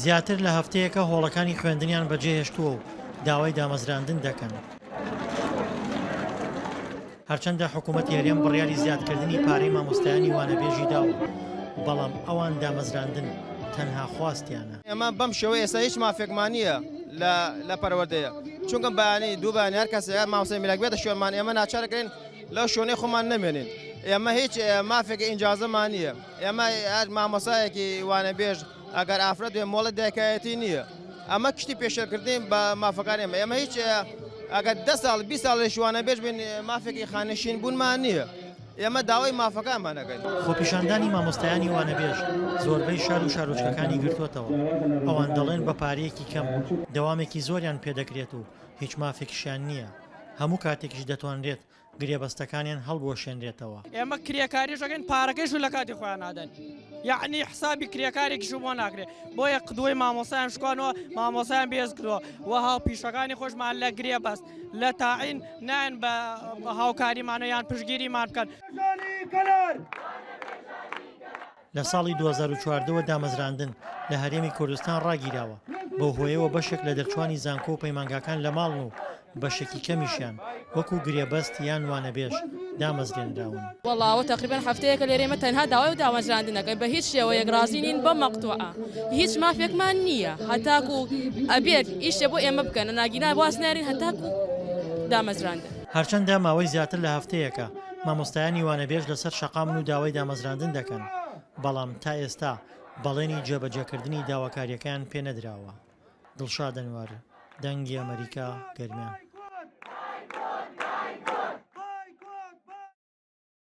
زیاتر لە هەفتەیەکە هۆڵەکانی خوێندنیان بەجێهێشتووە و داوای دامەزراندن دەکەن. هەرچەندە حکوومەت هێرێم بڕیاری زیادکردنی پارەی مامۆستایانی وانەبێژی داوە، بەڵام ئەوان دامەزراندن تەنها خواستیانە. ئێمە بەم شێوەیە ئێستا هیچ مافێکمان نییە لە پەروەردەیە، چونکە بەیانی دوو بەیانی هەر کەس مامۆستای میلاک بێتە شوێنمان، ئێمە ناچارەکەین لەو شوێنەی خۆمان نەمێنین. ئێمە هیچ مافێکی ئینجازەمان نییە. ئێمە هەر مامۆستایەکی وانەبێژ ئەگەر ئافرەت بێ مۆڵەت دایکایەتی نییە. ئەمە کشتی پێشەرکردین بە مافەکان ئێمە هیچ ئەگەر 10 ساڵ 20 ساڵی وانەبێژ بین مافێکی خانەشین بوونمان نییە. ئێمە داوای مافەکانمان دەکەین. خۆپیشاندانی مامۆستایانی وانەبێژ زۆربەی شار و شارۆچکەکانی گرتووەتەوە. ئەوان دەڵێن بە پارەیەکی کەم دەوامێکی زۆریان پێدەکرێت و هیچ مافێکیشیان نییە. هەموو کاتێکیش دەتوانرێت گرێبەستەکانیان هەڵبوەشێنرێتەوە. ئێمە کرێکاریشەکەین پارەکەیش لە کاتی خۆیان نادەن. یعنی حسابی کرێکارێکیش بۆ ناکرێت. بۆیە قدوەی مامۆستایان شکوانەوە مامۆستایان بێز کردەوە و هاوپیشەکانی خۆشمان لە گرێ بەست لە تاعین نایەن بە هاوکاریمانەیان پشگیریمان بکەن. لە ساڵی 2014 دامەزراندن لە هەرێمی کوردستان ڕاگیراوە، بەو هۆیەوە بەشێک لە دەرچوانی زانکۆ و پەیمانگاکان لە ماڵن و بەشێکی کەمیشیان وەکو گرێبەست یان وانەبێژ دامەزرێنراون. وەڵاوە تقریبان هەفتەیەکە لێرێمە تەنها داوای و دامەزراندنەکەی بە هیچ شێوەیەک رازی نین بە مەقتوعە. هیچ مافێکمان نییە، هەتاکو ئەبێت ئیشێ بۆ ئێمە بکەنە ناگینا واز نارین هەتاکو دامەزراندن. هەرچەندە ماوەی زیاتر لە هەفتەیەکە مامۆستایانی وانەبێژ لەسەر شەقامن و داوای دامەزراندن دەکەن، بەڵام تا ئێستا بەڵێنی جێبەجێکردنی داواکاریەکان پێ نەدراوە. دڵشاد ئەنوار، دەنگی ئەمریکا، گەرمیان.